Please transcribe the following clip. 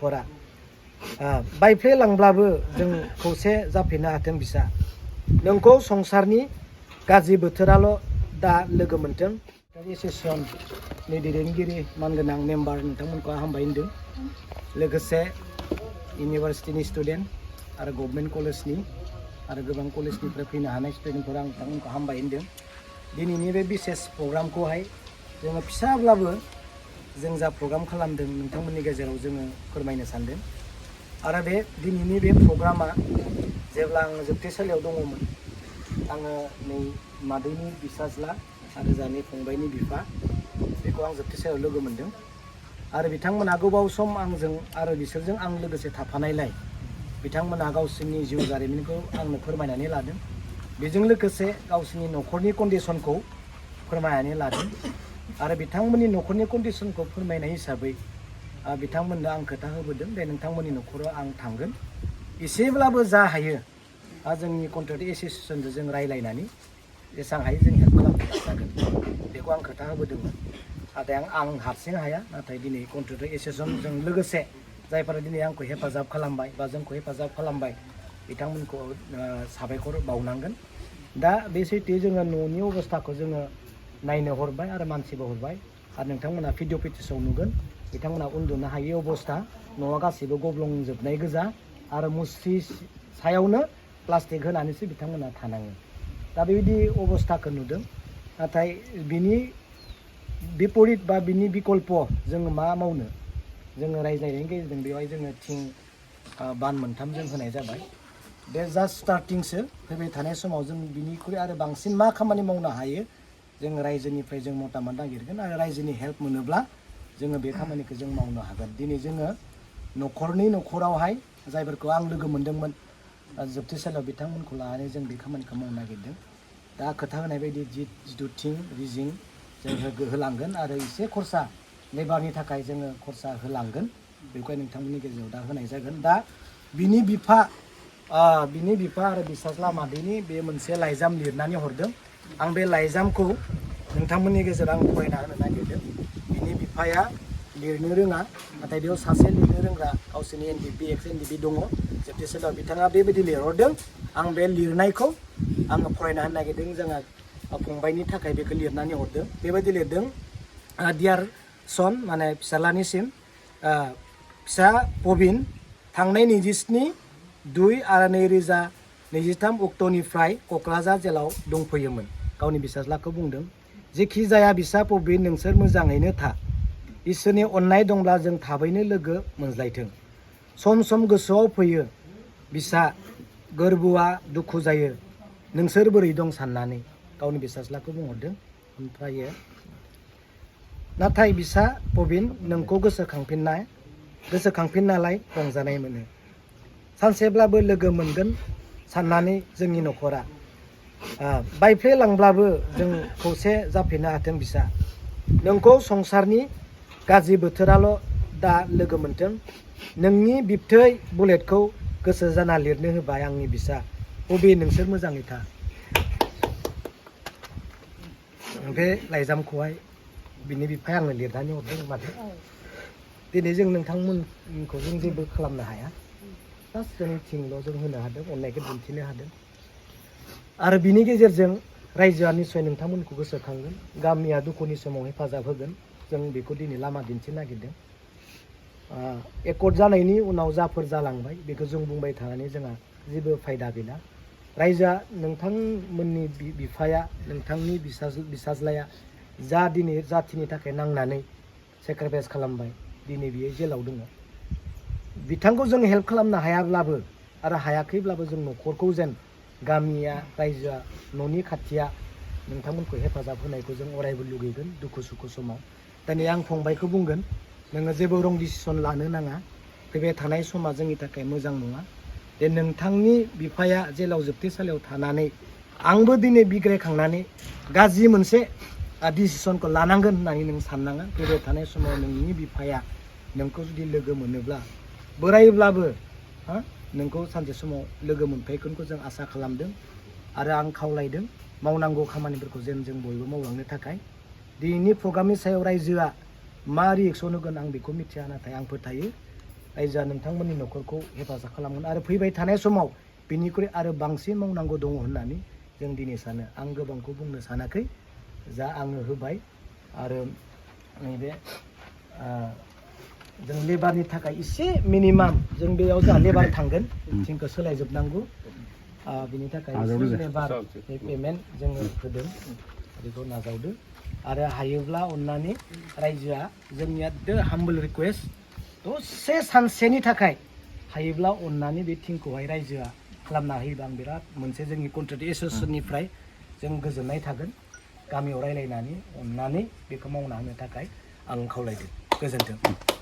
खरा बायफ्लेलांब्लाबो जों खौसे जाफिननो हाथों बिसा नोंखौ संसारनि गाज्रि बोथोराल' दा लोगो मोनथों एसोसिएसननि दैदेनगिरि मानगोनां मेम्बार नोंथांमोनखौ हामबाय होनदों लोगोसे इउनिभार्सिटिनि स्टुडेन्ट आरो गभर्नमेन्ट कलेजनि आरो गोबां कलेजनिफ्राय फैनो हानाय स्टुडेन्टफोरा नोंथांमोनखौ हामबाय होनदों दिनैनि बे बिसेस प्रग्रामखौहाय जोङो फिसाब्लाबो जों जा प्रग्राम खालामदों नोंथांमोननि गेजेराव जोङो फोरमायनो सानदों आरो बे दिनैनि बे प्रग्रामा जेब्ला आं जोबथेसालियाव दङमोन आङो नै मादैनि बिसाज्ला आरो जानि फंबायनि बिफा बेखौ आं जोबथेसालियाव लोगो मोनदों आरो बिथांमोना गोबाव सम आंजों आरो बिसोरजों आं लोगोसे थाफानायलाय बिथांमोना गावसोरनि जिउ जारिमिनखौ आंनो फोरमायनानै लादों बेजों लोगोसे गावसोरनि न'खरनि कन्डिसनखौ फोरमायनानै लादों आरो बिथांमोननि न'खरनि कन्डिसनखौ फोरमायनाय हिसाबै बिथांमोननो आं खोथा होबोदों दे नोंथांमोननि न'खराव आं थांगोन एसेब्लाबो जा हायो जोंनि कन्ट्रेक्ट एसोसिएसनजों जों रायज्लायनानै जेसेबां हायो जों हेल्प खालामनो नाजागोन बेखौ आं खोथा होबोदोंमोन नाथाय आं हारसिं हाया नाथाय दिनै कन्ट्रेक्ट एसोसिएसनजों लोगोसे जायफोरा दिनै आंखौ हेफाजाब खालामबाय बा जोंखौ हेफाजाब खालामबाय बिथांमोनखौ साबायखर बावनांगोन दा बे सैथो जोङो न'नि अबस्थाखौ जोङो नायनो हरबाय आरो मानसिबो हरबाय आरो नोंथांमोना भिडिअ पेटिसाव नुगोन बिथांमोना उन्दुनो हायै अबस्था न'आ गासैबो गब्लंजोबनाय गोजा आरो मुस्रि सायावनो प्लास्टिक होनानैसो बिथांमोना थानाङो दा बेबायदि अबस्थाखौ नुदों नाथाय बिनि बिपरित बा बिनि बिकल्प जोङो मा मावनो जोङो रायज्लायनायनि गेजेरजों बेवहाय जोङो थिं बान मोनथामजों होनाय जाबाय बे जास्ट स्टार्टिंसो फैबाय थानाय समाव जों बिनिख्रुइ आरो बांसिन मा खामानि मावनो हायो जों रायजोनिफ्राय जों मतामत नागिरगोन आरो रायजोनि हेल्प मोनोब्ला जोङो बे खामानिखौ जों मावनो हागोन दिनै जोङो न'खरावहाय जायफोरखौ आं लोगो मोनदोंमोन जोबथेसालियाव बिथांमोनखौ लानानै जों बे खामानिखौ मावनो नागिरदों दा खोथा होनाय बायदि जिथु थिं रिजिं जों होलांगोन आरो एसे खरसा लेबारनि थाखाय जोङो खरसा होलांगोन बेखौहाय नोंथांमोननि गेजेराव दा होनाय जागोन दा बिनि बिफा आरो बिसाज्ला मादैनि बे मोनसे लाइजाम लिरनानै हरदों आं बे लाइजामखौ नोंथांमोननि गेजेराव आं फरायना होनो नागिरदों बिनि बिफाया लिरनो रोङा नाथाय बेयाव सासे लिरनो रोंग्रा गावसोरनि एनडिएफबि एक्स-NDFB दङ जोबथेसालियाव बिथाङा बेबायदि लिरहरदों आं बे लिरनायखौ आङो फरायना होनो नागिरदों जोंहा फंबायनि थाखाय बेखौ लिरनानै हरदों बेबायदि लिरदों डियार सन माने फिसालानिसिम फिसा पबिन थांनाय 27/2 आरो 2023 अक्ट'निफ्राय क'क्राझार जेलाव दंफैयोमोन गावनि बिसाज्लाखौ बुंदों जेखि जाया बिसा पबिन नोंसोर मोजाङैनो था इसोरनि अननाय दंब्ला जों थाबैनो लोगो मोनज्लायथों सम सम गोसोआव फैयो बिसा गोरबोआ दुखु जायो नोंसोर बोरै दं साननानै गावनि बिसाज्लाखौ बुंहरदों ओमफ्राय नाथाय बिसा पबिन नोंखौ गोसोखांफिननालाय रंजानाय मोनो सानसेब्लाबो लोगो मोनगोन साननानै जोंनि न'खरा बायफ्लेलांब्लाबो जों खौसे जाफिननो हाथों बिसा नोंखौ संसारनि गाज्रि बोथोराल' दा लोगो मोनथों नोंनि बिबथै बुलेटखौ गोसो जाना लिरनो होबाय आंनि बिसा बबे नोंसोर मोजाङै था बे लाइजामखौहाय बिनि बिफाया आंनो लिरनानै हरदों माथो दिनै जों नोंथांमोनखौ जों जेबो खालामनो हाया जास्ट जों थिंल' जों होनो हादों अननायखौ दिन्थिनो हादों आरो बिनि गेजेरजों रायजोआ निस्सय नोंथांमोनखौ गोसोखांगोन गामिया दुखुनि समाव हेफाजाब होगोन जों बेखौ दिनै लामा दिन्थिनो नागिरदों एकर्ड जानायनि उनाव जाफोर जालांबाय बेखौ जों बुंबाय थानानै जोंहा जेबो फायदा गैला रायजोआ नोंथांमोननि बिफाया नोंथांनि बिसाज्लाया जा दिनै जाथिनि थाखाय नांनानै सेक्रिफाइस खालामबाय दिनै बियो जेलाव दङ बिथांखौ जों हेल्प खालामनो हायाब्लाबो आरो हायाखैब्लाबो जों न'खरखौ जेन गामिया रायजोआ न'नि खाथिया नोंथांमोनखौ हेफाजाब होनायखौ जों अरायबो लुगैगोन दुखु सुखु समाव दिनै आं फंबायखौ बुंगोन नोङो जेबो रं डिसिसन लानो नाङा फैबाय थानाय समा जोंनि थाखाय मोजां नङा दे नोंथांनि बिफाया जेलाव जोबथेसालियाव थानानै आंबो दिनै बिग्रायखांनानै गाज्रि मोनसे डिसिसनखौ लानांगोन होननानै नों साननाङा फैबाय थानाय समाव नोंनि बिफाया नोंखौ जुदि लोगो मोनोब्ला बोरायब्लाबो नोंखौ सानसे समाव लोगो मोनफैगोनखौ जों आसा खालामदों आरो आं खावलायदों मावनांगौ खामानिफोरखौ जों बयबो मावलांनो थाखाय दिनैनि प्रग्रामनि सायाव रायजोआ मा रिएक्सन होगोन आं बेखौ मिथिया नाथाय आं फोथायो रायजोआ नोंथांमोननि न'खरखौ हेफाजाब खालामगोन आरो फैबाय थानाय समाव बिनिख्रुइ आरो बांसिन मावनांगौ दङ होननानै जों दिनै सानो। आं गोबांखौ बुंनो सानाखै, जा आङो होबाय आरो नैबे जों लेबारनि थाखाय एसे मिनिमाम जों बेयाव जोंहा लेबार थांगोन, थिंखौ सोलायजोबनांगौ, बिनि थाखाय एसे लेबार पेमेन्ट जोङो होदों, बेखौ नाजावदो आरो हायोब्ला अननानै रायजोआ जोंनिया हाम्बल रिकुवेस्ट दसे सानसेनि थाखाय हायोब्ला अननानै बे थिंखौहाय रायजोआ खालामना होयोबा आं बिराद मोनसे जोंनि कन्ट्रेक्ट एसोसिएसननिफ्राय जों गोजोननाय थागोन। गामियाव रायलायनानै अननानै बेखौ मावना होनो थाखाय आं खावलायदों। गोजोन्थों।